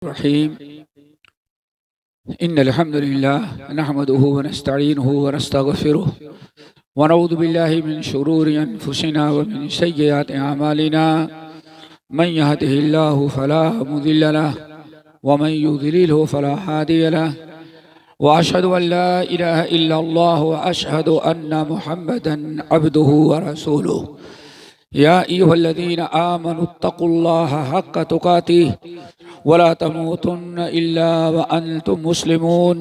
रहीम इन्नल हम्दुलिल्लाह नहमदुहु व नस्तईनुहु व नस्तगफिरुहु व नऊज़ु बिल्लाहि मिन शुरूरि अनफुसिना व मिन सय्यिआति अमालिना मन यहदिहिल्लाहु फला मुदिल्ल लहु व मन युद्लिलहु फला हादिय लहु व अशहदु अन ला इलाहा इल्लल्लाह व अशहदु अन्न मुहम्मदन अब्दुहु व रसूलुहु या अय्युहल्लज़ीना आमनुत्तक़ुल्लाह हक़्क़ तुक़ातिह वला तमूतुन्न इल्ला व अंतुम मुस्लिमून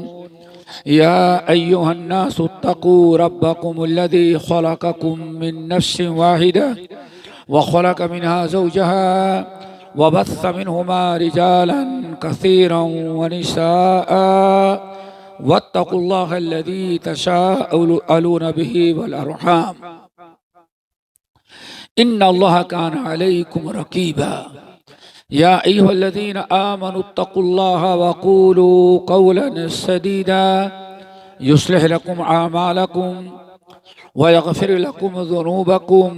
या अय्युहन्नासुत्तक़ू रब्बकुमुल्लज़ी ख़लक़कुम मिन नफ्सिन वाहिदा व ख़लक़ मिन्हा ज़ौजहा व बस्स मिन्हुमा रिजालन कसीरन व निसाअ वत्तक़ुल्लाहल्लज़ी तसाअलून बिही वल अर्हाम इन्नल्लाह काना अलैकुम रक़ीबा या अय्युहल्लज़ीना आमनुत्तक़ुल्लाह वक़ूलू क़ौलन सदीदा युस्लिह लकुम आमालकुम व यग़फ़िर लकुम ज़ुनूबकुम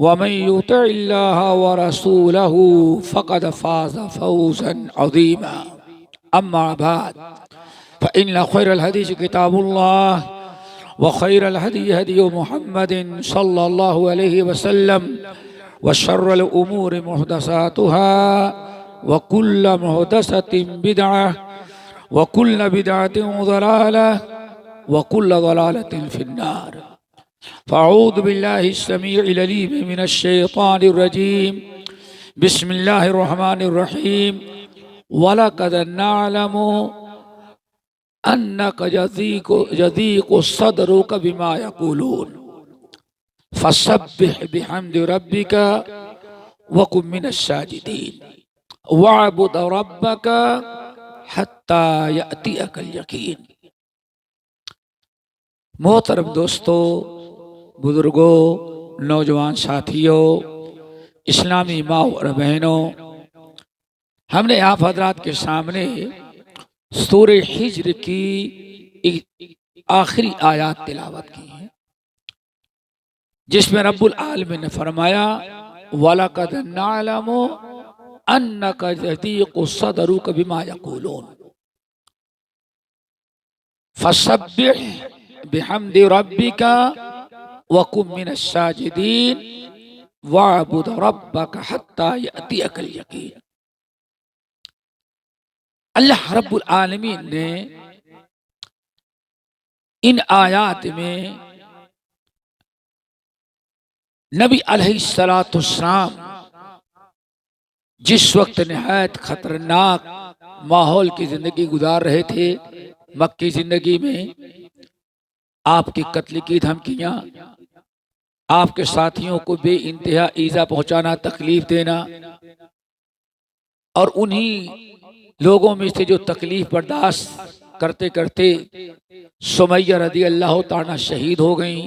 व मन युतिइल्लाह व रसूलहु फ़क़द फ़ाज़ फ़ौज़न अज़ीमा अम्मा बअद फ़इन्न ख़ैरल हदीस किताबुल्लाह व खैरल हदी हदी मुहम्मदिन सल्लल्लाहु अलैहि वसल्लम व शर्रल उमूरि मुहदसातुहा व कुल्ल मुहदसतिन बिदअह व कुल्ल बिदअतिन ज़लालह व कुल्ल ज़लालतिन फिन्नार फ़अऊज़ु बिल्लाहिस समीइल अलीम मिनश शैतानिर रजीम बिस्मिल्लाहिर रहमानिर रहीम व लक़द नअलमु अन्नक यज़ीक़ु सदरुक बिमा यक़ूलून फसब्बिह बिहम्दि रब्बिका व कुन मिनश साजिदीन वअबुद रब्बका हत्ता यअतियकल यकीन। मोहतरम दोस्तों, बुजुर्गों, नौजवान साथियों, इस्लामी माओ और बहनों, हमने आप हजरात के सामने सूरे हिज्र की आखिरी आयत तिलावत की है, जिसमें रब्बुल आलमीन ने फरमाया वलक़द नअलमु अन्नक यज़ीक़ु सदरुक बिमा यक़ूलून फसब्बिह बिहम्दि रब्बिका व कुन मिनश साजिदीन वअबुद रब्बका हत्ता यअतियकल यकीन। अल्लाह रब्बुल आलमीन ने इन आयात में नबी अलैहिस्सलाम जिस वक्त निहायत खतरनाक माहौल की जिंदगी गुजार रहे थे, मक्की जिंदगी में आपकी कत्ल की धमकियां, आपके साथियों को बेइंतहा ईजा पहुंचाना, तकलीफ देना, और उन्हीं लोगों में से जो तकलीफ बर्दाश्त करते करते सुमैया रज़ी अल्लाह ताला शहीद हो गई।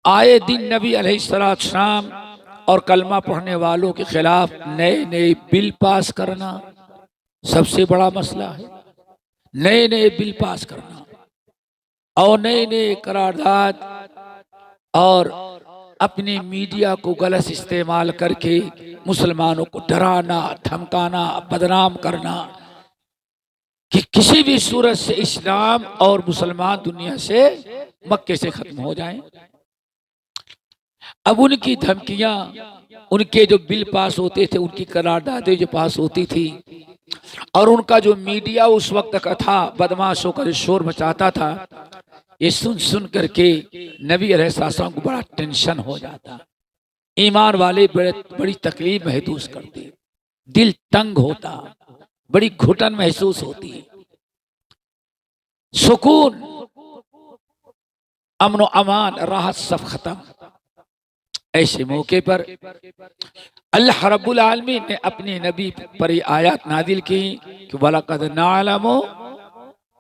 आए दिन नबी अलैहिस्सलाम और कलमा पढ़ने वालों के खिलाफ नए नए बिल पास करना सबसे बड़ा मसला है। नए नए बिल पास करना और नए नए करारदाद और अपने मीडिया को गलत इस्तेमाल करके मुसलमानों को डराना, धमकाना, बदनाम करना कि किसी भी सूरत से इस्लाम और मुसलमान दुनिया से, मक्के से खत्म हो जाएं। अब उनकी धमकियां, उनके जो बिल पास होते थे, उनकी करारदादें जो पास होती थी, और उनका जो मीडिया उस वक्त का था, बदमाशों का जो शोर मचाता था, ये सुन सुन करके नबी अलैहिस्सलाम को बड़ा टेंशन हो जाता। ईमान वाले बड़ी तकलीफ महसूस करते, दिल तंग होता, बड़ी घुटन महसूस होती, सुकून, अमन व अमान, राहत सब खत्म। ऐसे मौके पर अल्लाह रब्बुल आलमीन ने अपने नबी पर ये आयत नाजिल की कि वलक़द नअलमु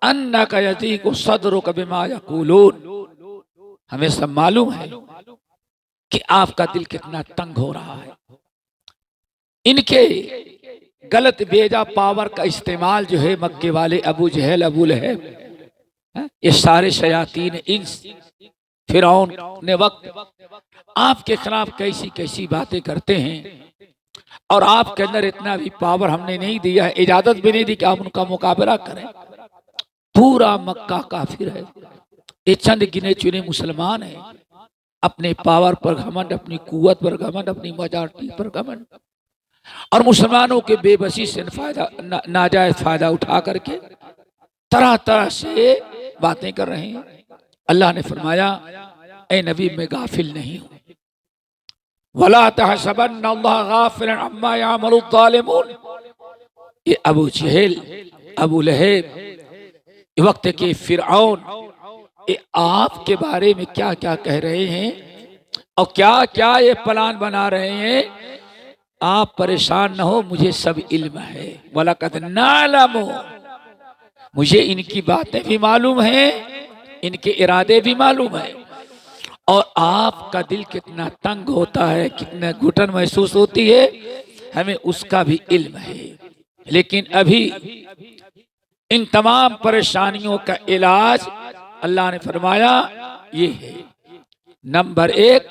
अन्नक यज़ीक़ु सदरुक बिमा यक़ूलून। हमें सब मालूम है कि आपका दिल कितना तंग हो रहा है। इनके गलत बेजा पावर का इस्तेमाल जो है, मक्के वाले अबू जहल, अबू लहब, ये सारे शयातीन इंस, फिरौन ने वक्त आपके खिलाफ कैसी कैसी बातें करते हैं। और आपके अंदर इतना भी पावर हमने नहीं दिया है, इजाजत भी नहीं दी कि आप उनका मुकाबला करें। पूरा मक्का काफिर है, ये चंद गिने चुने मुसलमान हैं। अपने पावर पर घमंड, अपनी कुव्वत पर घमंड, अपनी मेजॉरिटी पर घमंड, और मुसलमानों के बेबसी से नाजायज फायदा उठा करके तरह तरह से बातें कर रहे हैं। अल्लाह ने फरमाया, ए नबी मैं गाफिल नहीं हूं, वला तहसबन्नल्लाह गाफिलन अम्मा यामलु ज़ालिमून। ये अबू जहल, अबू लहब, वक्त के फिरऔन, ये आपके बारे में क्या क्या कह रहे हैं और क्या क्या ये प्लान बना रहे हैं। आप परेशान न हो, मुझे सब इल्म है। वलक़द नअलमु, मुझे इनकी बातें भी मालूम हैं, इनके इरादे भी मालूम है। और आपका दिल कितना तंग होता है, कितना घुटन महसूस होती है, हमें उसका भी इल्म है। लेकिन अभी इन तमाम परेशानियों का इलाज अल्लाह ने फरमाया ये है। नंबर 1,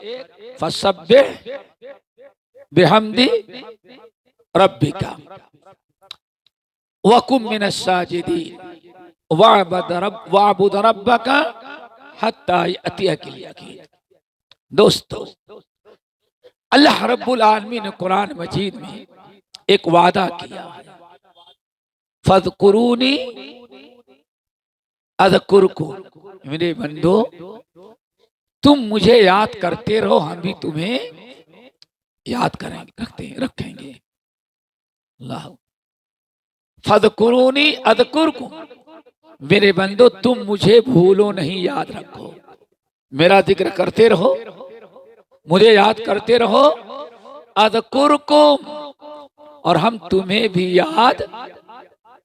फसब्बिह बिहम्दि रब्बिका वकुम मिनस साजिदीन वअबुद रब्बका हत्ता यअतियकल यकीन। दोस्तों, अल्लाह रब्बुल आलमीन ने कुरान मजीद में एक वादा किया है, फज़कुरूनी अज़कुरकुम, मेरे बंदो तुम मुझे याद करते रहो, हम भी तुम्हें याद करेंगे, रखेंगे। अल्लाह, फज़कुरूनी अज़कुरकुम, मेरे बंदो तुम मुझे भूलो नहीं, याद रखो, मेरा जिक्र करते रहो, मुझे याद करते रहो। अज़कुरकुम, और हम तुम्हें भी याद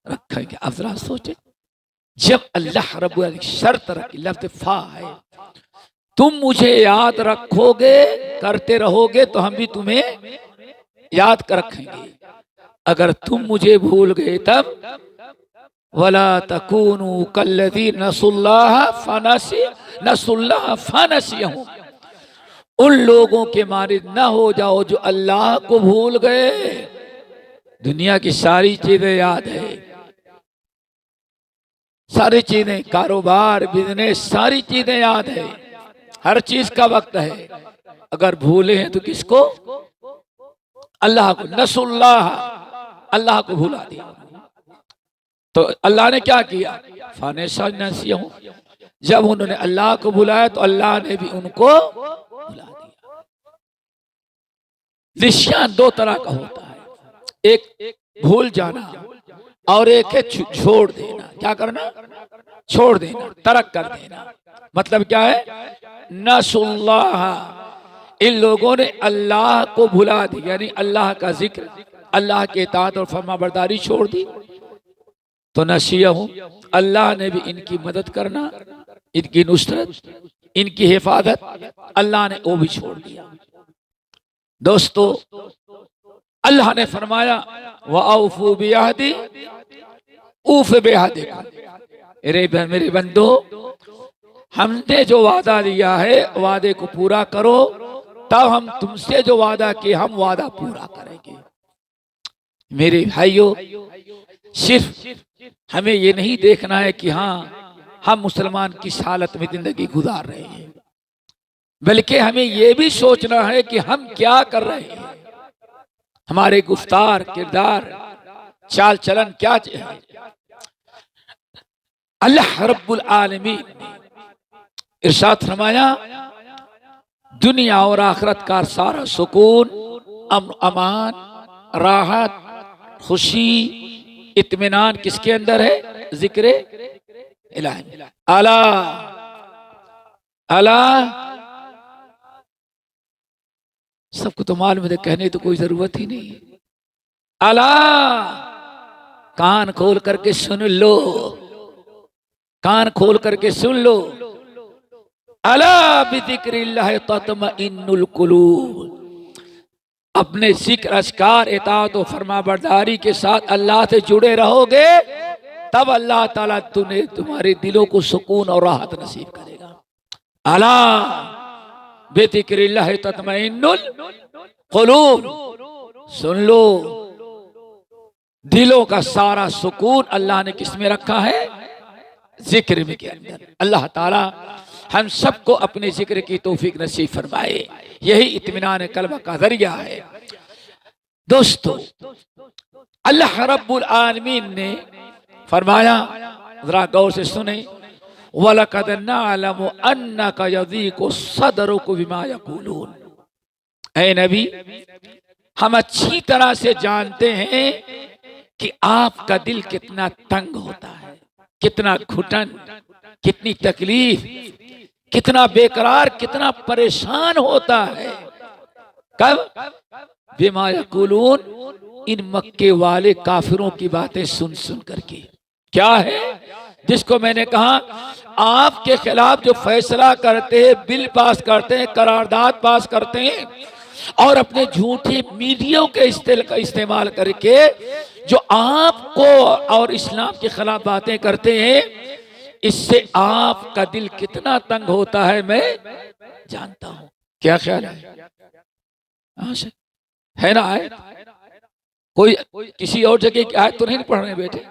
रखेंगे। अब जरा सोचे, जब अल्लाह रब्बुल आलमीन शर्त रखी, लफ्ज़ फा है, तुम मुझे याद रखोगे, करते रहोगे तो हम भी तुम्हें याद कर रखेंगे। अगर तुम मुझे भूल गए तब वला तकूनु कल्लज़ी नसुल्लाह फनसियहुम, उन लोगों के मानिद न हो जाओ जो अल्लाह को भूल गए। दुनिया की सारी चीजें याद है, सारी चीजें, कारोबार, बिजनेस, सारी चीजें याद है, हर चीज का वक्त है। अगर भूले हैं तो किसको? अल्लाह को। नसुल्लाह, अल्लाह को भुला दिया। तो अल्लाह ने क्या किया? फानसियहुम, जब उन्होंने अल्लाह को बुलाया तो अल्लाह ने भी उनको बुला दिया। निशान दो तरह का होता है, एक भूल जाना और एक है छोड़ देना। क्या करना? छोड़ देना, तरक कर देना। मतलब क्या है? नसुल्लाह, इन लोगों ने अल्लाह को भुला दिया, यानी अल्लाह का जिक्र, अल्लाह के इताअत और फरमाबरदारी छोड़ दी। तो नसियहुम, अल्लाह ने भी इनकी मदद करना, इनकी नुसरत, इनकी हिफाजत, अल्लाह ने वो भी छोड़ दिया। दोस्तों, अल्लाह ने फरमाया वअफ़ू बिअहदी ऊफ़ बिअहदिकुम, मेरे बंदो हमने जो वादा लिया है वादे को पूरा करो, तब हम तुमसे जो वादा किए हम वादा पूरा करेंगे। मेरे भाइयों, सिर्फ हमें ये नहीं देखना है कि हाँ हम मुसलमान किस हालत में जिंदगी गुजार रहे हैं, बल्कि हमें ये भी सोचना है कि हम क्या कर रहे हैं, हमारे गुफ्तार, किरदार, चाल चलन क्या है। अल्लाह रब्बुल आलमीन ने इरशाद फरमाया, दुनिया और आखिरत का सारा सुकून, अमन, अमान, राहत, खुशी, इत्मीनान किसके अंदर है? जिक्र इलाही। अला अला, सबको तो मालूम है, कहने तो कोई जरूरत ही नहीं है। अला, कान खोल करके सुन लो, कान खोल करके सुन लो। अला बिज़िक्रिल्लाह तत्मइन्नुल कुलूब, अपने जिक्र, अस्कार, इताअत और फरमाबरदारी के साथ अल्लाह से जुड़े रहोगे, तब अल्लाह ताला तुम्हारे दिलों को सुकून और राहत नसीब करेगा। अला बिज़िक्रिल्लाह तत्मइन्नुल कुलूब, सुन लो, दिलों का सारा सुकून अल्लाह ने किस में रखा है? जिक्र में के अंदर। अल्लाह ताला हम सबको अपने जिक्र की तौफीक नसीब फरमाए। यही इत्मीनान कल्ब का जरिया है। दोस्तों, अल्लाह रब्बुल आलमीन ने फरमाया, जरा गौर से सुने, वलक़द नअलमु अन्नका यज़ीक़ु सदरुका बिमा यक़ूलून। ऐ नबी, हम अच्छी तरह से जानते हैं कि आपका दिल कितना तंग होता है, कितना घुटन, कितनी तकलीफ, कितना बेकरार, कितना परेशान होता है। कब? बिमा यक़ूलून, इन मक्के वाले काफिरों की बातें सुन सुन करके। क्या है? जिसको मैंने कहा आपके खिलाफ जो फैसला करते हैं, बिल पास करते हैं, करारदाद पास करते हैं और अपने झूठे मीडिया के इस्तेमाल करके जो आपको और इस्लाम के खिलाफ बातें करते हैं, इससे आपका दिल कितना तंग होता है मैं जानता हूं। क्या ख्याल है ना? आयत कोई किसी और जगह की आयत तो नहीं पढ़ रहे बेटे,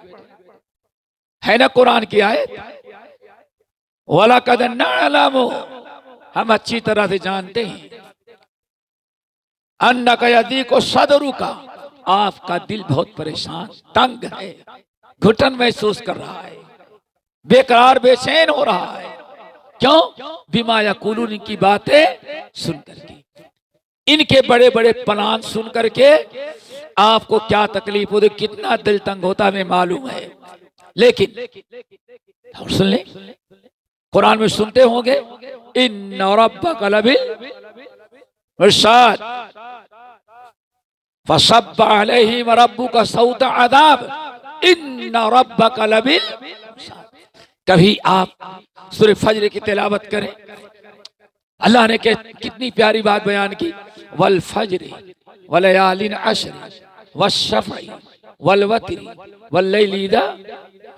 है ना कुरान की आयत। वलक़द नअलमु, हम अच्छी तरह से जानते हैं, अन्नका यज़ीक़ु सदरुका, आपका दिल बहुत परेशान तंग है, घुटन महसूस कर रहा है, बेकरार बेचैन हो रहा है। क्यों? बिमा यक़ूलून, की बातें सुन करके, इनके बड़े बड़े प्लान सुन करके आपको क्या तकलीफ होती, कितना दिल तंग होता है, हमें मालूम है। लेकिन और सुन ले, कुरान में सुनते होंगे, इन्ना रब्बका लबिल मिर्साद फसब्बा अलैहिम रब्बुका सौता अज़ाब इन्ना रब्बका लबिल मिर्साद। कभी आप सूरह फज्र की तिलावत करें, अल्लाह ने कितनी प्यारी बात बयान की, वल फज्र वलयालिन अश्र वश्शफ़ई वलवत्री वल्लैलि इज़ा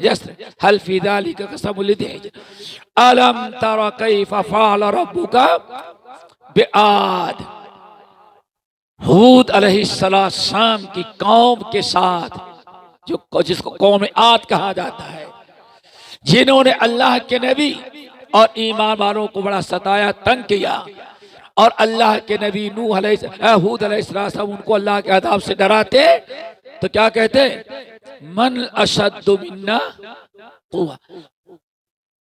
यस्र हल फी ज़ालिका क़समुल लिज़ी अलम तरा कैफ़ फ़अल रब्बुका बिआद। हूद अलैहिस्सलाम की कौम के साथ, जो जिसको कौम आद कहा जाता है, जिन्होंने अल्लाह के नबी और ईमान वालों को बड़ा सताया, तंग किया, और अल्लाह के नबी हूद अलैहिस्सलाम उनको अल्लाह के अज़ाब से डराते, तो क्या कहते? मन अशद्दु मिन्ना क़ुव्वा,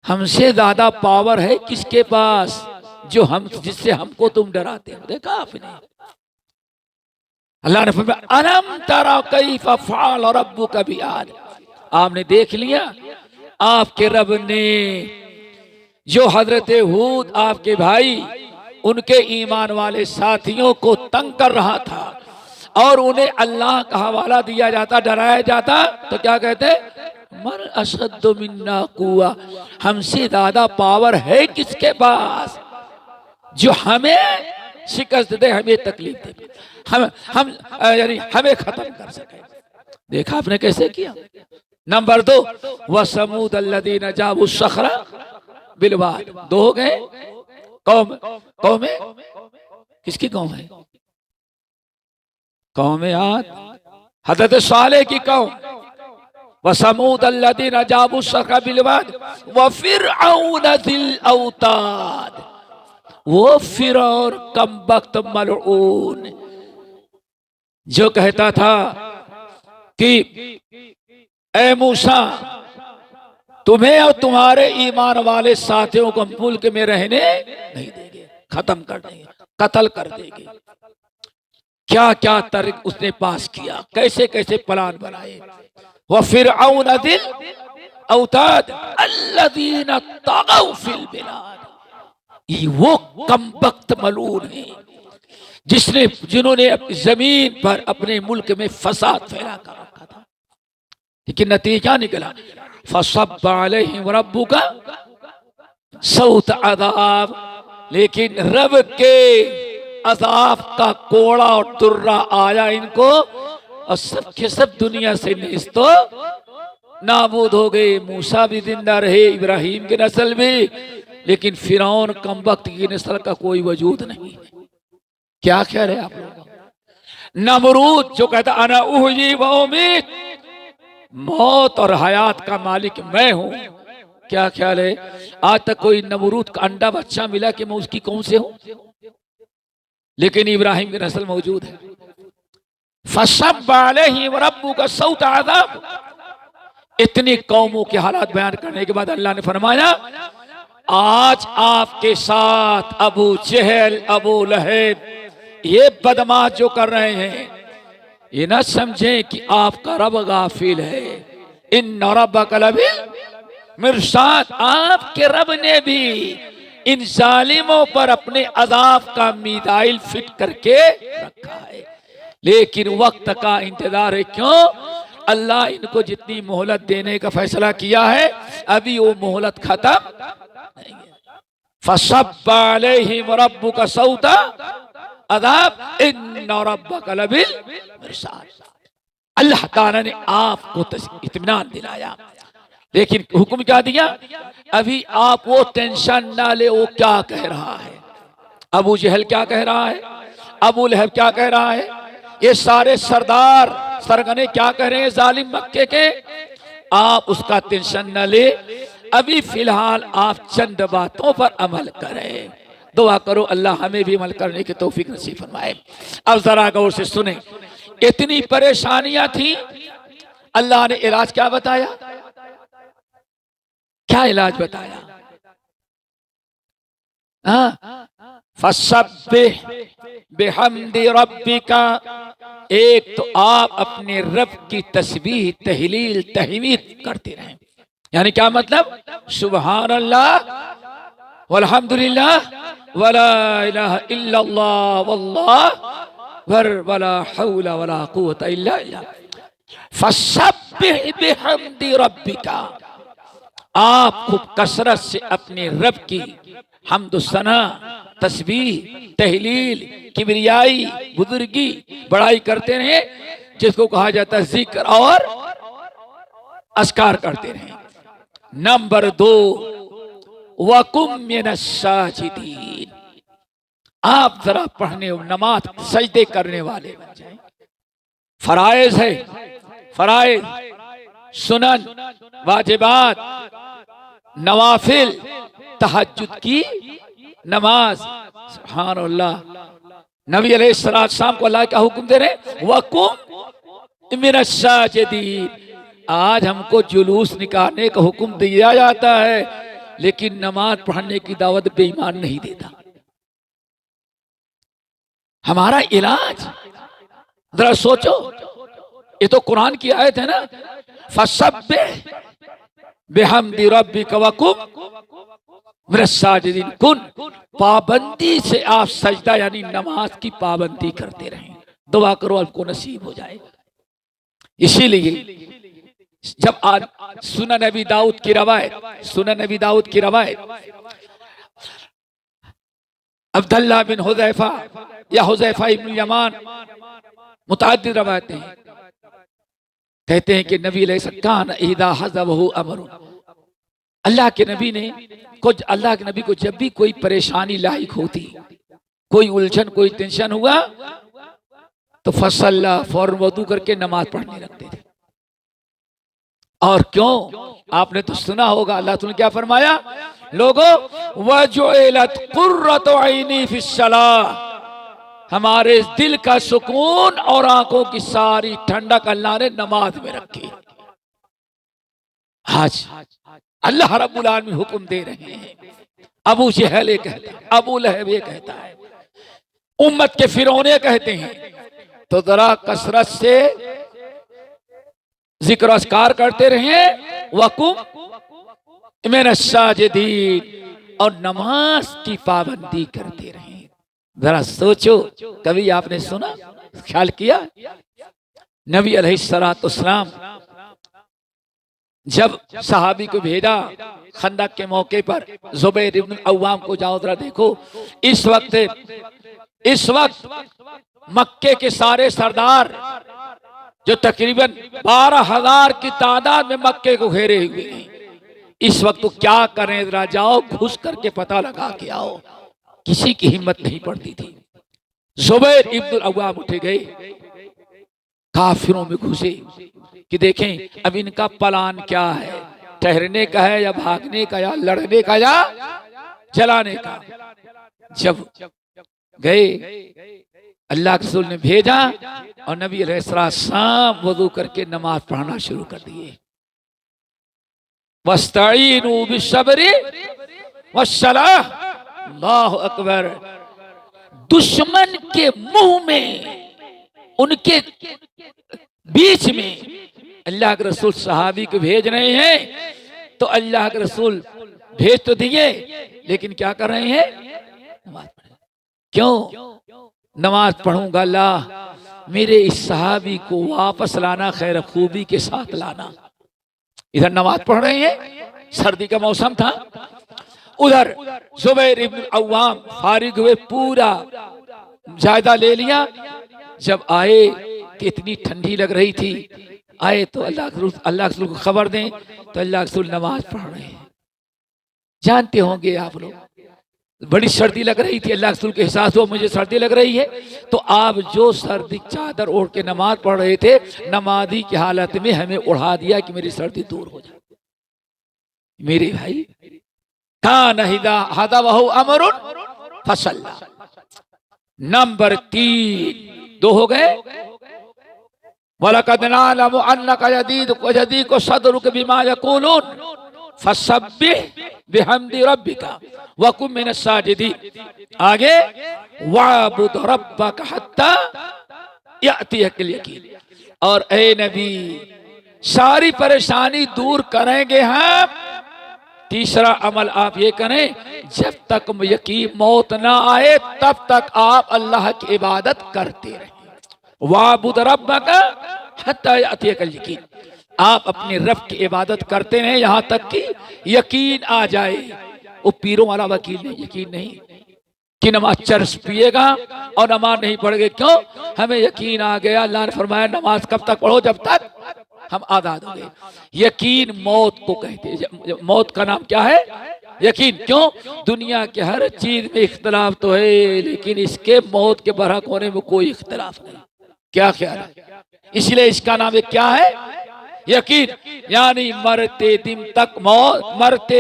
हमसे ज्यादा पावर है किसके पास, जो हम जिससे हमको तुम डराते हो। देखा आपने, अल्लाह ने फरमाया अलम तरा कैफ़ फ़अल रब्बुका बिआद, आपने देख लिया आपके रब ने जो हजरत हूद आपके भाई उनके ईमान वाले साथियों को तंग कर रहा था और उन्हें अल्लाह का हवाला दिया जाता, डराया जाता, तो क्या कहते? मन अशद्दु मिन्ना क़ुव्वा, हमसे ज्यादा पावर है किसके पास, जो हमें शिकस्त दे, हमें तकलीफ दे, हम यानी हमें खत्म कर सके। देखा आपने कैसे किया। नंबर 2, व समूद अल्लज़ीना जाबु सखरा बिलवाद। 2 हो गए। कौम किसकी कौम है? कौम आद, हज़रत सालेह की कौम। व समूद अल्लज़ीना जाबु सखरा बिलवाद व फ़िरऔन ज़िल औताद, वो फिरौन कमबख्त मलऊन जो कहता था कि ए मूसा, तुम्हें और तुम्हारे ईमान वाले साथियों को मुल्क में रहने नहीं देंगे, खत्म कर देंगे, कत्ल कर देंगे। क्या क्या तर्क उसने पास किया, कैसे कैसे प्लान बनाए। वह फिरऔन ज़िल औताद अल्लज़ीना तग़ौ फिल बिलाद, ये वो कमबख्त मलून है जिन्होंने जमीन पर अपने मुल्क में फसाद फैला कर रखा था। लेकिन नतीजा निकला, फसब्बा अलैहिम रब्बुका सौत अज़ाब, लेकिन रब के अज़ाब का कोड़ा और तुर्रा आया इनको, और सब के सब दुनिया से नेस्तो नाबूद हो गए। मूसा भी जिंदा रहे, इब्राहिम की नस्ल भी, लेकिन फिरौन कमबख्त की नस्ल का कोई वजूद नहीं है। क्या ख्याल है आप लोगों का? नमरूद जो कहता अना उहयी व उमीत, मौत और हयात का मालिक मैं हूं। क्या ख्याल है, आज तक कोई नमरूद का अंडा बच्चा मिला कि मैं उसकी कौन से हूं? लेकिन इब्राहिम की नस्ल मौजूद है। फसब्बा अलैहि व रब्बुका सौत अज़ाब। इतनी कौमों के हालात बयान करने के बाद अल्लाह ने फरमाया, आज आपके साथ अबू जहल, अबू लहब, ये बदमाश जो कर रहे हैं, ये ना समझें कि आपका रब गाफिल है। इन्ना रब्बका लबिल मिरसाद, आपके रब ने भी इन जालिमों पर अपने अजाब का मिसाइल फिट करके रखा है। लेकिन वक्त का इंतजार है। क्यों? अल्लाह इनको जितनी मोहलत देने का फैसला किया है, अभी वो मोहलत खत्म नहीं है। फसब्बा अलैहिम रब्बुका सौता अज़ाब इन्ना रब्बका लबिल मिरसाद। अल्लाह ताला ने आपको इत्मीनान दिलाया, लेकिन हुक्म क्या दिया? अभी आप वो टेंशन ना ले। वो क्या कह रहा है? अबू जहल क्या कह रहा है? अबू लहब क्या कह रहा है? ये सारे सरदार सरगने क्या कह रहे हैं जालिम मक्के के? आप उसका टेंशन न ले। अभी फिलहाल आप चंद बातों पर अमल करें। दुआ करो अल्लाह हमें भी अमल करने की तौफीक नसीब फरमाए। अब जरा गौर से सुने, इतनी परेशानियां थी, अल्लाह ने इलाज क्या बताया? क्या इलाज बताया? फसब्बिह बिहम्दि रब्बिका। एक तो आप अपने रब की तस्बीह, तहलील, तहमीद करते रहें। यानी क्या मतलब? सुभान अल्लाह वल्हम्दुलिल्लाह वला इलाहा इल्लल्लाह वल्लाहु वला हौला वला कुव्वता इल्ला बिल्लाह। फसब्बिह बिहम्दि रब्बिका। आप खूब कसरत से अपने रब की हम्द सना, तस्बीह, तहलील, किबरियाई, बुजुर्गी, बड़ाई करते रहे, जिसको कहा जाता है जिक्र और अस्कार करते रहे। नंबर 2, वकुम मिनस साजिदीन। आप जरा पढ़ने नमाज सजदे करने वाले बन जाएं। फराइज है, फराइज, सुनन, वाजिबात, नवाफिल, तहज्जुद की नमाज। सुभान अल्लाह। नबी अलैहिस्सलाम को अल्लाह का हुक्म दे रहे, वकुम मिनस साजिदीन। आज हमको जुलूस निकालने का हुक्म दिया जाता है, लेकिन नमाज पढ़ने की दावत बेईमान नहीं देता। हमारा इलाज जरा सोचो, ये तो कुरान की आयत है ना, फसब्बिह बिहम्दि रब्बिका वकुम मिनस साजिदीन। कुन, पाबंदी से आप सजदा यानी नमाज की पाबंदी करते रहें। दुआ करो आपको नसीब हो जाए। इसीलिए जब आज सुनन नबी दाऊद की रवायत, सुनन नबी दाऊद की रवायत, अब्दुल्लाह बिन हुज़ैफा या हुज़ैफा इब्न यमान, मुतअद्दिद रवायतें हैं, कहते हैं कि नबी अलैहिस्सलाम इदा हज़बहु अमरुन, अल्लाह के नबी ने कुछ, अल्लाह के नबी को जब भी कोई परेशानी लायक होती, कोई उलझन, कोई टेंशन हुआ, तो फसल्ला, फौरन वुदू करके नमाज पढ़ने लगते थे। और क्यों? आपने तो सुना होगा अल्लाह तुमने क्या फरमाया, लोगों वजुइलत कुर्रतु ऐनी फिस्सलाह, हमारे दिल का सुकून और आंखों की सारी ठंडक अल्लाह ने नमाज में रखी। आज अल्लाह रब्बुल आलमीन हुक्म दे रहे हैं। अबू जहल ये कहता है, अबू लहब ये कहता है, उम्मत के फिरौने कहते हैं, तो जरा कसरत से जिक्र अस्कार करते रहे, वकुम मिनस साजिदीन, और नमाज की पाबंदी करते रहे। जरा सोचो, कभी आपने सुना, ख्याल किया, नबी अलैहिस्सलाम जब सहाबी को भेजा खंदक के मौके पर, जुबैर इब्न अव्वाम को जाओ जरा देखो, इस वक्त मक्के के सारे सरदार जो तकरीबन 12,000 की तादाद में मक्के को घेरे हुए हैं, इस वक्त तो क्या करें, जरा जाओ घुस करके पता लगा के आओ। किसी की हिम्मत नहीं पड़ती थी। जुबैर इब्न अव्वाम उठे गए, काफिरों में घुसे कि देखें अब इनका प्लान क्या है, ठहरने का है या भागने का या लड़ने का या जलाने का। जब गए अल्लाह के रसूल ने भेजा और नबी अलैहिस्सलाम वुदू करके नमाज पढ़ना शुरू कर दिए। वस्तईनु बिस्सब्रि वस्सलाह, अल्लाहु अकबर। दुश्मन के मुंह में, उनके बीच में अल्लाह के रसूल सहाबी को भेज रहे हैं, तो अल्लाह के रसूल भेज तो दिए लेकिन क्या कर रहे हैं, नमाज पढ़। क्यों? नमाज पढ़ूंगा अल्लाह मेरे इस सहाबी को वापस लाना, खैर खूबी के साथ लाना। इधर नमाज पढ़ रहे हैं, सर्दी का मौसम था, उधर जुबैर इब्न अव्वाम फारिग हुए, पूरा जायदा ले लिया। जब आए कि इतनी ठंडी लग रही थी, आए तो अल्लाह के रसूल को खबर दें, तो अल्लाह के रसूल नमाज पढ़ रहे हैं। जानते होंगे आप लोग, बड़ी सर्दी लग रही थी, अल्लाह के रसूल के एहसास हुआ मुझे सर्दी लग रही है, तो आप जो सर्दी चादर ओढ़ के नमाज पढ़ रहे थे, नमाजी की हालत में हमें उड़ा दिया कि मेरी सर्दी दूर हो जाए। मेरे भाई कान हदा वहु अमरुन फसल्ला। नंबर 3, 2 हो गए। वलक़द नअलमु अन्नका यज़ीदु सदरुका बिमा यक़ूलून फसब्बिह बिहम्दि रब्बिका वकुन मिनस साजिदीन। आगे वअबुद रब्बका हत्ता यातियकल यकीन। और ए नबी, सारी परेशानी दूर करेंगे हम। तीसरा अमल आप ये करें, जब तक यकीन मौत ना आए तब तक आप अल्लाह की इबादत करते रहें। वाबुद रब्बका हत्ता यातियकल यकीन। आप अपने रब की इबादत करते रहें यहां तक कि यकीन आ जाए। वो पीरों वाला वकील नहीं, यकीन नहीं कि नमाज चर्स पिएगा और नमाज नहीं पढ़ेगा। क्यों? हमें यकीन आ गया, अल्लाह ने फरमाया नमाज कब तक पढ़ो, जब तक हम आजाद हो गए। यकीन मौत को कहते हैं। मौत का नाम क्या है? यकीन। क्यों? दुनिया के हर चीज में इख्तलाफ तो है, लेकिन इसके मौत के बरहक होने में कोई इख्तलाफ नहीं। क्या ख्याल है? इसलिए इसका नाम क्या है? यकीन। यानी मरते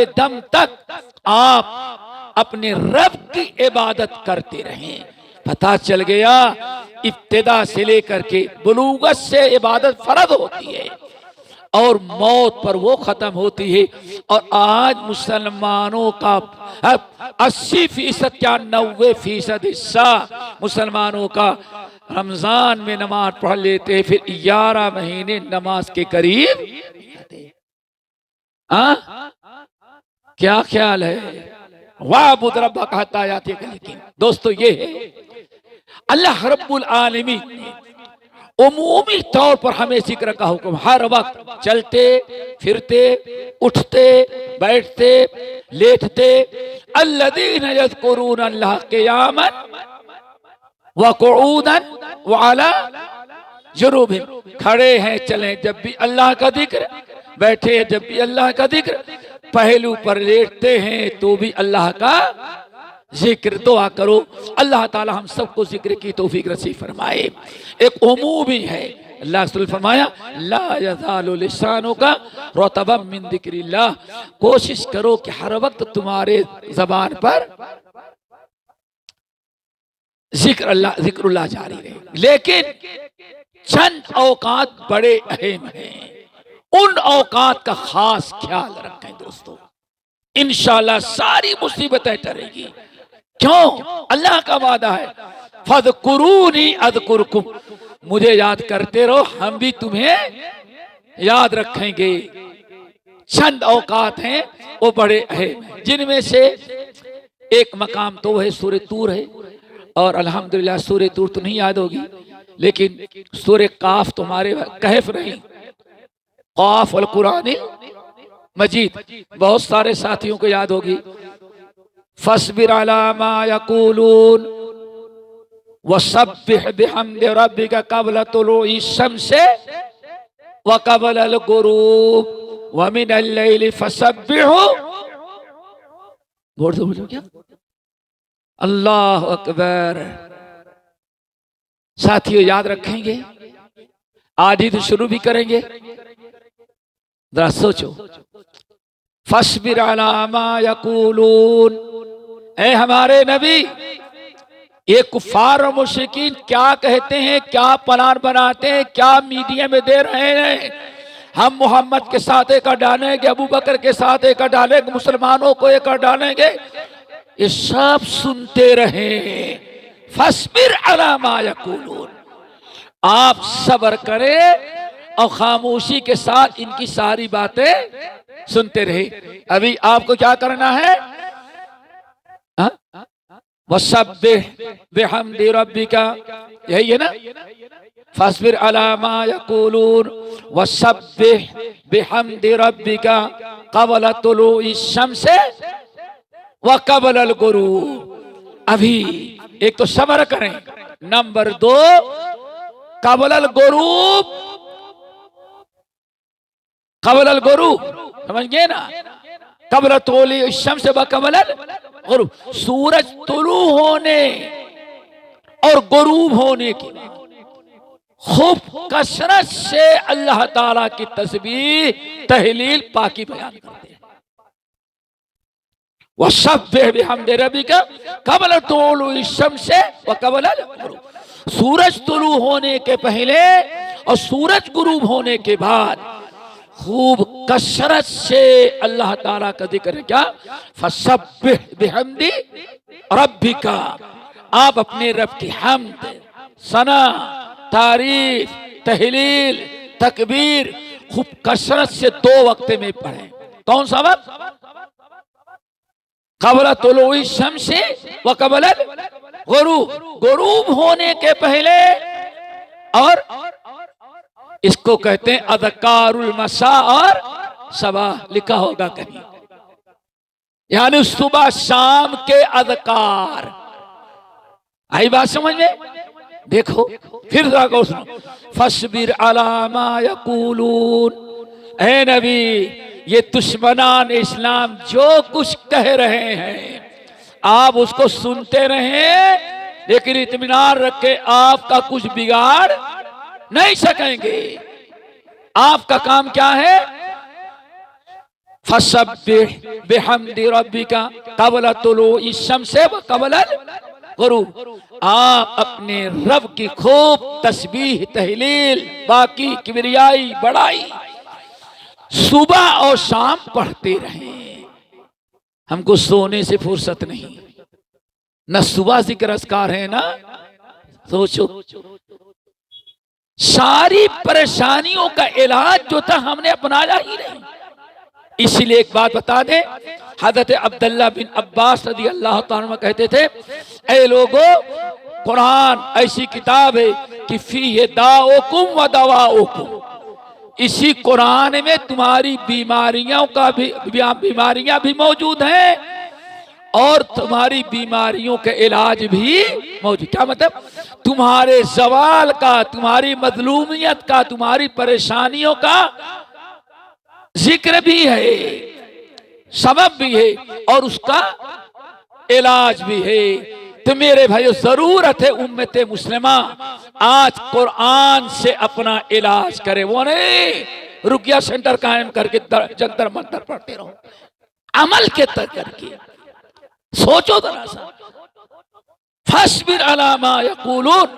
दम तक आप अपने रब की इबादत करते रहें। पता चल गया इब्तिदा से लेकर के बुलूगत से इबादत फर्ज होती है और मौत पर वो खत्म होती है। और आज मुसलमानों का 80% या 90% हिस्सा मुसलमानों का रमजान में नमाज पढ़ लेते हैं, फिर 11 महीने नमाज के करीब। क्या ख्याल है? वाबुद रब्बका हत्ता यातियकल यकीन। दोस्तों, ये है अल्लाह रब्बुल आलमीन ने उमूमी तौर पर हमें जिक्र का हुक्म, हर वक्त चलते फिरते, उठते बैठते, लेटते, अल्लज़ीना यज़कुरून अल्लाह क़ियामन व क़ुऊदन व अला जुनूबिहिम। खड़े हैं, चलें जब भी अल्लाह का जिक्र, बैठे हैं जब भी अल्लाह का जिक्र, पहलू पर लेटते हैं तो भी अल्लाह का जिक्र। दुआ करो अल्लाह ताला हम सबको जिक्र की तौफीक नसीब फरमाए। एक उमूमी है, अल्लाह रसूल फरमाया ला यज़ालु लिसानुका रतबम मिन ज़िक्रिल्लाह। कोशिश करो कि हर वक्त तुम्हारे ज़बान पर जिक्रुल्लाह जारी रहे। लेकिन चंद औकात बड़े अहम हैं, उन औकात का खास ख्याल रखें दोस्तों। इंशाअल्लाह सारी मुसीबतें टलेंगी। क्यों? अल्लाह का वादा है फज़कुरूनी अज़कुरकुम। मुझे याद करते रहो, हम भी तुम्हें याद रखेंगे। चंद औकात हैं वो बड़े हैं, जिनमें से एक मकाम तो है सूरह तूर है, और अल्हम्दुलिल्लाह सूरह तूर तो नहीं याद होगी, लेकिन सूरह काफ तुम्हारे कहफ नहीं, काफ वल कुरानिल मजीद बहुत सारे साथियों को याद होगी। फस्बिर अला मा यक़ूलून वसब्बिह बिहम्दि रब्बिका क़ब्ल तुलूइ शम्सि व क़ब्ल अल गुरूब व मिनल लैलि फसब्बिहू। बोलो क्या? अल्लाह अकबर। साथियों, याद रखेंगे आधी तो शुरू भी करेंगे, जरा सोचो। फस्बिर अला मा यकूलून, ऐ हमारे नबी, ये कुफार और मुशरिकीन क्या कहते हैं, क्या प्लान बनाते हैं, क्या मीडिया में दे रहे हैं, हम मोहम्मद के साथ एक डालेंगे, अबू बकर के साथ एक डालेंगे, मुसलमानों को एक डालेंगे, ये सब सुनते रहे। फस्बिर अला मा यकूलून, आप सब्र करें और खामोशी के साथ इनकी सारी बातें सुनते रहे। अभी आपको क्या करना है? वसब्बिह बिहम्दि रब्बिका, यही है ना? फस्बिर अला मा यकूलून वसब्बिह बिहम्दि रब्बिका क़ब्ल तुलूइ शम्स व क़ब्ल अल गुरूब। अभी एक तो सब्र करें, नंबर 2 क़ब्ल अल गुरूब, क़ब्ल अल गुरूब, समझ गए ना? क़ब्ल तुलूइ शम्स व क़ब्ल अल गुरूब, सूरज तुलू होने और गुरूब होने की खूब कसरत से अल्लाह ताला की तस्बीह तहलील पाकी बयान करते हैं। वसब्बिह बिहम्दि रब्बिका क़ब्ल तुलूइ शम्स व क़ब्ल अल गुरूब, सूरज तुलू होने के पहले और सूरज गुरूब होने के बाद खूब कसरत से अल्लाह ताला का जिक्र। क्या? फसब्बिह बिहम्दि रब्बिका, आप अपने रब की हम्द, सना, तारीफ, तहलील, तकबीर खूब कसरत से 2 वक्त में पढ़ें। कौन सा वक्त? क़ब्ल तुलूइ शम्स व क़ब्ल अल गुरूब, गुरूब होने के पहले, और इसको कहते हैं अज़कारुल मसा और सबाह, लिखा होगा कहीं, यानी सुबह शाम के अज़कार। आई बात समझ में? देखो फिर जरा गौर सुनो। फस्बिर अला मा यकूलून, ऐ नबी, ये दुश्मनान इस्लाम जो कुछ कह रहे हैं आप उसको सुनते रहें, लेकिन इत्मीनान रखे आपका कुछ बिगाड़ नहीं सकेंगे। आपका काम क्या है? फसब्बिह बिहम्दि रब्बिका क़ब्ल तुलूइ शम्स व क़ब्ल अल गुरूब, आप अपने रब की खूब तस्बीह तहलील बाकी किबरियाई बड़ाई सुबह और शाम पढ़ते रहें। हमको सोने से फुर्सत नहीं, न सुबह जिक्र अस्कार है ना। सोचो, सारी परेशानियों का इलाज जो था हमने अपनाया ही नहीं। इसलिए एक बात बता दें, हज़रत अब्दुल्लाह बिन अब्बास रज़ी अल्लाह तआला अन्हु कहते थे, ऐ लोगों, कुरान ऐसी किताब है कि फीहि दाउकुम व दवाउकुम, इसी कुरान में तुम्हारी बीमारियां भी मौजूद हैं और तुम्हारी बीमारियों के इलाज भी मौजूद। क्या मतलब? तुम्हारे सवाल का, तुम्हारी मजलूमियत का, तुम्हारी परेशानियों का जिक्र भी है, सबब भी है और उसका इलाज भी है। तो मेरे भाइयों, जरूरत है उम्मत मुस्लिमा आज कुरान से अपना इलाज करे, वो नहीं रुकिया सेंटर कायम करके जंतर मंतर पढ़ते रहो, अमल के तक करके सोचो जरा सा। फस्बिर अला मा यकूलून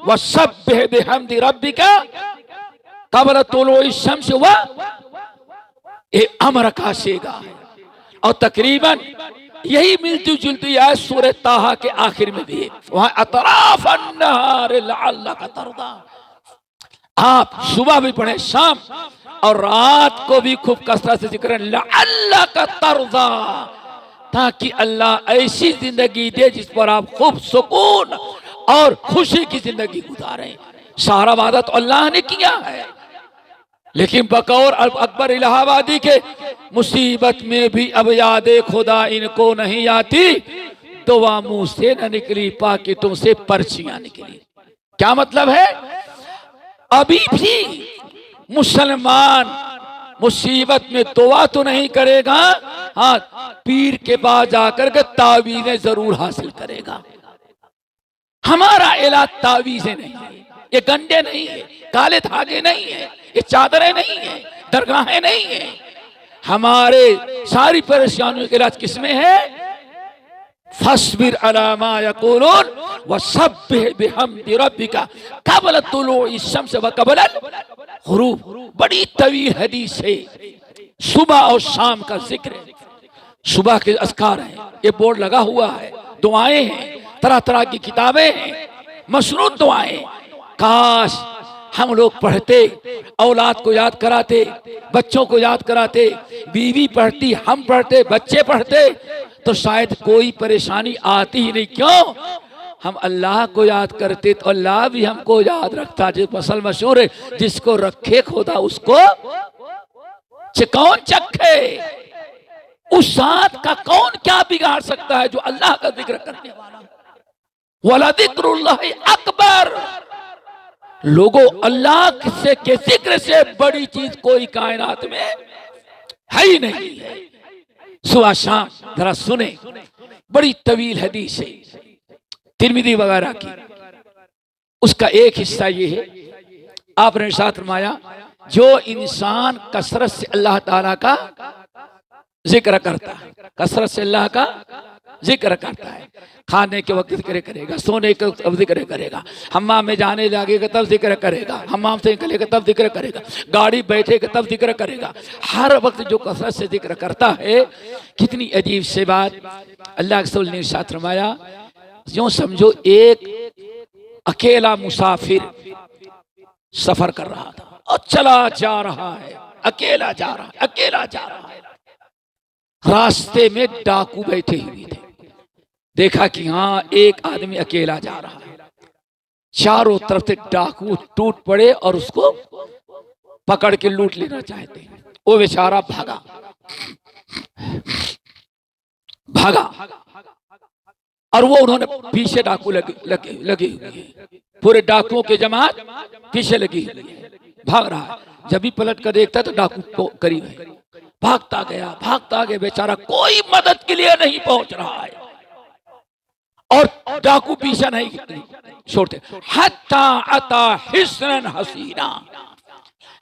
वसब्बिह बिहम्दि रब्बिका क़ब्ल तुलूइ शम्स व, ये अमर का सेगा है और तकरीबन यही मिलती जुलती है सूरह ताहा के आखिर में भी, वहां अतराफ अन्नहार लअल्लका तर्दा, आप सुबह भी पढ़े, शाम और रात को भी खूब कसरत से जिक्र लअल्लका तर्दा, ताकि अल्लाह ऐसी जिंदगी दे जिस पर आप खूब सुकून और खुशी की जिंदगी गुजारें। सारा वादा तो अल्लाह ने किया है, लेकिन बकौर अकबर इलाहाबादी के मुसीबत में भी अब यादे खुदा इनको नहीं आती, दुआ मुंह से न निकली पाकि तुमसे पर्चियां निकली। क्या मतलब है? अभी भी मुसलमान मुसीबत में दुआ तो नहीं करेगा, हाँ पीर के पास जाकर के तावीज़ें जरूर हासिल करेगा। हमारा इलाज तावीज़ें नहीं है, ये गंडे नहीं है, काले धागे नहीं है, ये चादरें नहीं है, दरगाहें नहीं है। हमारे सारी परेशानियों का इलाज किसमें है? फस्बिर अला मा यक़ूलून वसब्बिह बिहम्दि रब्बिका क़ब्ल तुलूइ शम्स व क़ब्ल ग़ुरूब। बड़ी तवील हदीस है, सुबह और शाम का जिक्र है। सुबह के अज़कार हैं, ये बोर्ड लगा हुआ है, दुआएं हैं, तरह तरह की किताबें हैं, मशरूत दुआएं। काश हम लोग पढ़ते, औलाद को याद कराते, बच्चों को याद कराते, बीवी पढ़ती, हम पढ़ते, बच्चे पढ़ते, तो शायद कोई परेशानी आती ही नहीं। क्यों? हम अल्लाह को याद करते तो अल्लाह भी हमको याद रखता। जो फसल मशहूर है, जिसको रखे खुदा उसको कौन चखे। उस साथ का कौन क्या बिगाड़ सकता है जो अल्लाह का जिक्र करने वाला। वला जिक्रुल्लाहि अकबर। लोगों, अल्लाह से के जिक्र से बड़ी चीज कोई कायनात में है ही नहीं है। सुबह शाम जरा सुने, बड़ी तवील हदीस है तिरमिज़ी वगैरह की। उसका एक हिस्सा ये है, आपने इरशाद फरमाया जो इंसान कसरत से अल्लाह ताला का जिक्र करता है, कसरत से अल्लाह का जिक्र करता है, खाने के वक्त जिक्र करेगा, सोने के वक्त जिक्र करेगा, हम्माम में जाने लगेगा तब जिक्र करेगा, हम्माम से निकलेगा तब जिक्र करेगा, गाड़ी बैठेगा तब जिक्र करेगा, हर वक्त जो कसरत से जिक्र करता है। कितनी अजीब से बात। अल्लाह के रसूल ने इरशाद फरमाया, यूं समझो एक अकेला मुसाफिर सफर कर रहा था और चला जा रहा है, अकेला जा रहा है, अकेला जा रहा है। रास्ते में डाकू बैठे हुए थे, देखा कि हाँ एक आदमी अकेला जा रहा है। चारों तरफ से डाकू टूट पड़े और उसको पकड़ के लूट लेना चाहते हैं। वो बेचारा भागा भागा और वो उन्होंने पीछे डाकू लगे हुए हैं, पूरे डाकुओं के जमात पीछे लगी हुई है, भाग रहा है। जब भी पलट कर देखता तो डाकू को करीब है, भागता गया, बेचारा कोई मदद के लिए नहीं पहुंच रहा है और डाकू पीछे नहीं छोड़ते। हत्ता अता हिस्न हसीना,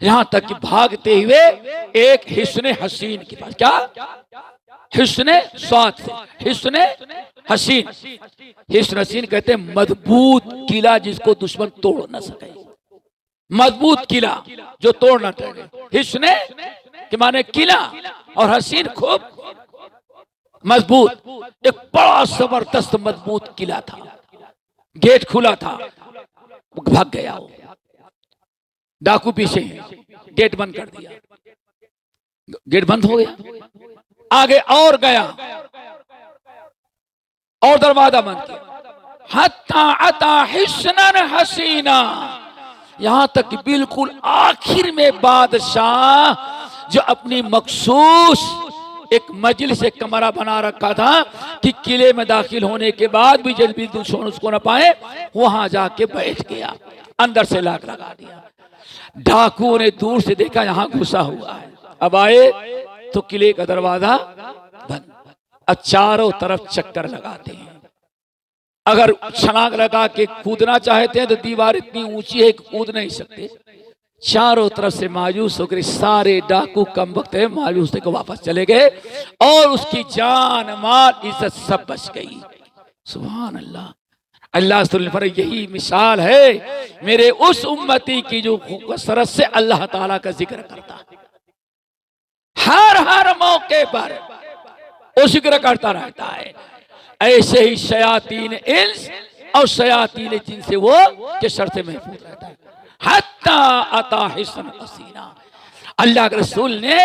यहां तक कि भागते हुए एक हिस्न हसीन के पास, क्या हिस्न स्वाद से हिस्न हसीन। हिस्न हसीन कहते हैं मजबूत किला जिसको दुश्मन तोड़ न सके, मजबूत किला जो तोड़ न सके। हिस्न के माने किला और हसीन खूब मजबूत। एक बड़ा जबरदस्त मजबूत किला था, गेट खुला था, भाग गया वो, डाकू पीछे है, गेट बंद कर दिया, गेट बंद हो गया। आगे और गया और दरवाजा बंद किया। हत्ता अता हिस्नन हसीना, यहां तक कि बिल्कुल आखिर में बादशाह जो अपनी मखसूस एक मजलिस से कमरा बना रखा था कि किले में दाखिल होने के बाद भी जल्दी दुश्मन उसको न पाए, वहां जाके बैठ गया, अंदर से लाक लगा दिया। डाकुओं ने दूर से देखा यहां घुसा हुआ है, अब आए तो किले का दरवाजा बंद, अब चारों तरफ चक्कर लगाते हैं। अगर छलांग लगा के कूदना चाहते हैं तो दीवार इतनी ऊंची है कि कूद नहीं सकते। चारों तरफ से मायूस होकर सारे डाकू कम वक्त है मायूस होकर वापस चले गए और उसकी जान माल इज्जत सब बच गई। सुभान अल्लाह। अल्लाह पर यही मिसाल है मेरे उस उम्मती की जो कसरत से अल्लाह ताला का जिक्र करता है, हर मौके पर वो जिक्र करता रहता है। ऐसे ही शयातीन इंस और शयातीन जिन से वो के शर से महफूज रहता है। हत्ता अता हिस्न हसीना, अल्लाह के रसूल ने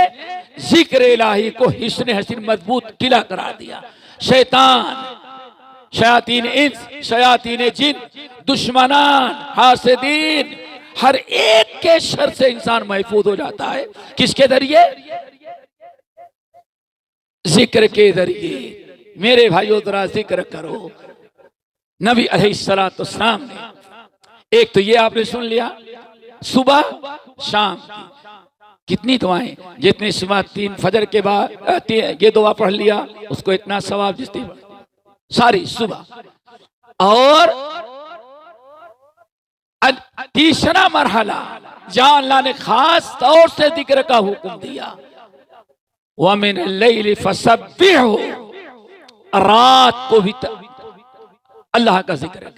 जिक्र इलाही को हिस्न हसीन मजबूत किला करार दिया। शैतान, शयातीन इंस, शयातीन जिन, दुश्मनान, हासिदीन, हर एक के शर से इंसान महफूज हो जाता है। किसके जरिए? जिक्र के जरिए। मेरे भाइयों जरा जिक्र करो। नबी अलैहिस्सलाम ने एक तो ये आपने सुन लिया सुबह शाम कितनी दुआएं, जितनी सुबह 3 फजर के बाद ये दुआ पढ़ लिया उसको इतना सवाब जितनी सारी सुबह। और तीसरा मरहला जहां अल्लाह ने खास तौर से जिक्र का हुक्म दिया, वमिन लैली फसब्बिहु, रात को भी अल्लाह का जिक्र है,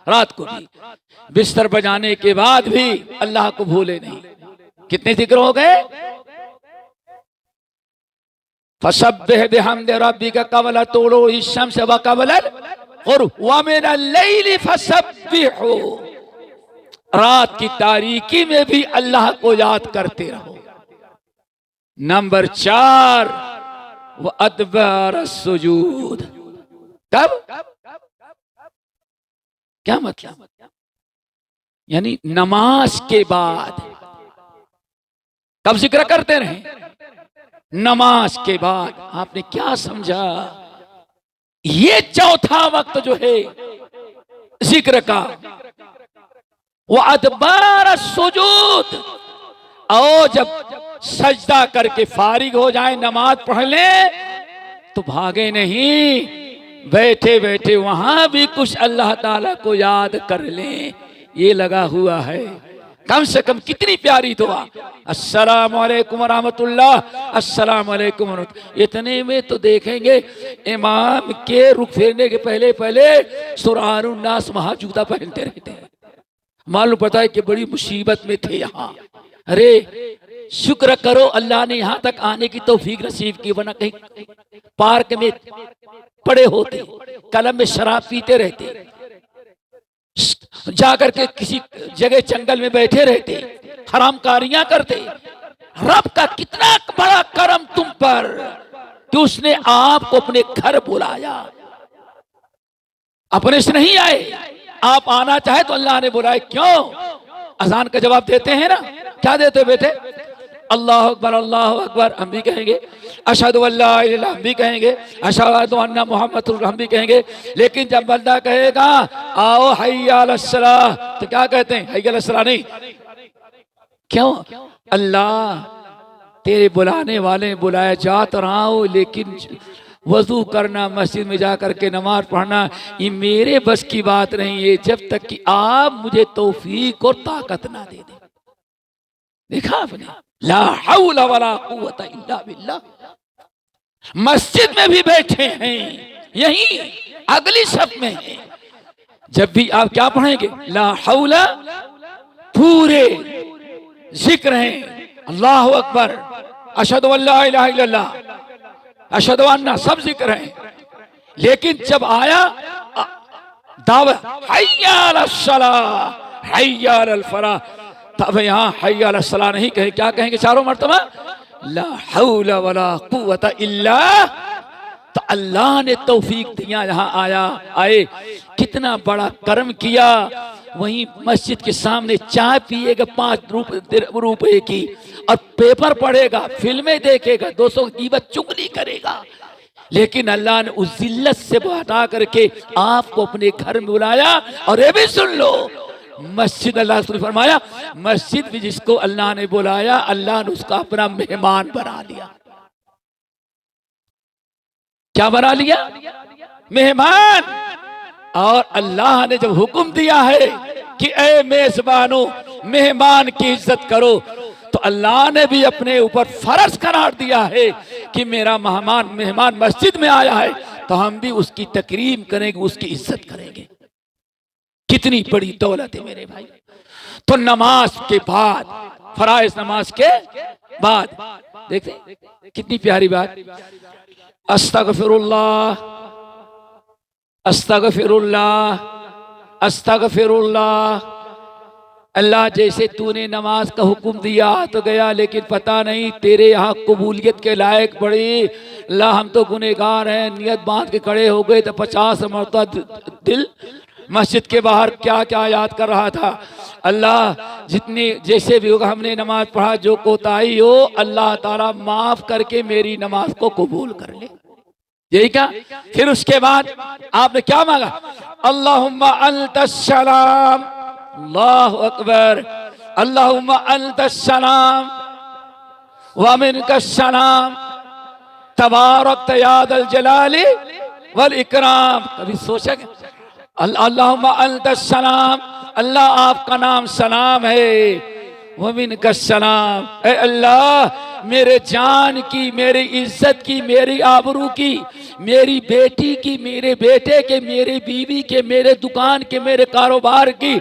रात को भी बिस्तर बजाने के बाद भी अल्लाह को भूले नहीं। कितने जिक्र हो गए? फसब्बिह बिहम्दि रब्बिका क़ब्ला तुलूइ शम्स व क़ब्लल ग़ुरूब व मिनल लैली फसब्बिहु, रात की तारीकी में भी अल्लाह को याद करते रहो। नंबर 4, व अदबार सुजूद, कब? क्या मतलब? यानी नमाज के बाद। कब जिक्र करते रहे? नमाज के बाद। आपने क्या समझा? ये चौथा वक्त जो है जिक्र का, वो अदबार सुजूद, और जब सजदा करके फारिग हो जाए, नमाज पढ़ ले, तो भागे नहीं, बैठे बैठे वहां भी कुछ अल्लाह ताला को याद कर ले। ये लगा हुआ है। कम से कम कितनी प्यारी दुआ, अस्सलामु अलैकुम रहमतुल्लाह, अस्सलामु अलैकुम रहमतुल्लाह। इतने में तो देखेंगे इमाम के रुख फेरने के पहले पहले सुरानुन नास वहां जूता पहनते रहते हैं। मालूम पता है कि बड़ी मुसीबत में थे यहाँ। अरे शुक्र करो अल्लाह ने यहाँ तक आने की तौफीक नसीब की, वरना कहीं पार्क में पड़े होते, कलम में शराब पीते रहते, जाकर के किसी जगह जंगल में बैठे रहते, हरामकारियां करते। रब का कितना बड़ा करम तुम पर कि उसने आपको अपने घर बुलाया। अपने से नहीं आए, आप आना चाहे तो अल्लाह ने बुलाए। क्यों? अजान का जवाब देते हैं ना, क्या देते बेटे? अल्लाह अकबर, अल्लाह अकबर हम भी कहेंगे, अशहदु अल्ला इलाहा इल्लल्लाह हम भी कहेंगे, अशहदु अन्ना मुहम्मदुर हम भी कहेंगे। लेकिन जब बंदा कहेगा आओ हय्या अलस्सलाह, तो क्या कहते हैं? हय्या अलस्सलाह नहीं। क्यों? अल्लाह तेरे बुलाने वाले बुलाया, जा तो रहा हूं, लेकिन वजू करना, मस्जिद में जाकर के नमाज पढ़ना, ये मेरे बस की बात नहीं है, जब तक कि आप मुझे तौफीक और ताकत ना दे दें। देखा आपने? ला हौला वला कुव्वता इल्ला बिल्लाह। मस्जिद में भी बैठे हैं, यही अगली शब्द में है। जब भी आप क्या पढ़ेंगे? ला हौला, पूरे जिक्र हैं, अल्लाह अकबर, अशहदु अल्ला इलाहा इल्लल्लाह, अशहदु अन्ना, सब जिक्र हैं। लेकिन जब आया दावत हय्या अलस्सलाह हय्या अलल फलाह, तब यहाँ हय्या अलस्सलाह नहीं कहे, क्या कहेंगे? चारों मर्तबा ला हौला वला कुव्वता इल्ला। तो अल्लाह ने तौफीक दिया, यहाँ आए, कितना बड़ा कर्म किया। वहीं मस्जिद के सामने चाय पिएगा 5 रुपए की, और पेपर पढ़ेगा, फिल्में देखेगा, दोस्तों की ग़ीबत चुगली करेगा। लेकिन अल्लाह ने उस जिल्लत से हटा करके आपको अपने घर में बुलाया। और ये भी सुन लो, मस्जिद, अल्लाह ने फरमाया मस्जिद भी जिसको अल्लाह ने बुलाया, अल्लाह ने उसका अपना मेहमान बना लिया। क्या बना लिया? मेहमान। और अल्लाह ने जब हुक्म दिया है कि ए मेजबानों, मेहमान की इज्जत करो, तो अल्लाह ने भी अपने ऊपर फर्ज करार दिया है कि मेरा मेहमान मस्जिद में आया है, तो हम भी उसकी तकरीम करेंगे, उसकी इज्जत करेंगे। कितनी बड़ी दौलत है मेरे भाई। तो नमाज के बाद, फराइज नमाज के बाद, देखते कितनी प्यारी बात, अस्तगफिरुल्लाह अस्तगफिरुल्लाह अस्तगफिरुल्लाह। अल्लाह जैसे तूने नमाज का हुक्म दिया तो गया, लेकिन पता नहीं तेरे यहाँ कबूलियत के लायक बड़ी। अल्लाह हम तो गुनहगार हैं, नियत बांध के खड़े हो गए तो 50 मरतबा दिल मस्जिद के बाहर क्या क्या याद कर रहा था। अल्लाह जितनी जैसे भी होगा हमने नमाज पढ़ा, जो कोताही हो अल्लाह ताला माफ करके मेरी नमाज को कबूल कर ले। यही क्या? फिर उसके बाद आपने क्या मांगा? अल्लाहुम्मा अंतस्सलाम, अल्लाहु अकबर, अल्लाहुम्मा अंतस्सलाम व मिनकस्सलाम तबारकत या दल जलाली वल इकराम। कभी सोचा अल्लाहुम्मा अंतस्सलाम, अल्लाह आपका नाम सलाम है, वमिन का सलाम। ए अल्लाह मेरे जान की, मेरी इज्जत की, मेरी आबरू की, मेरी बेटी की, मेरे बेटे के, मेरी बीवी के, मेरे दुकान के, मेरे कारोबार की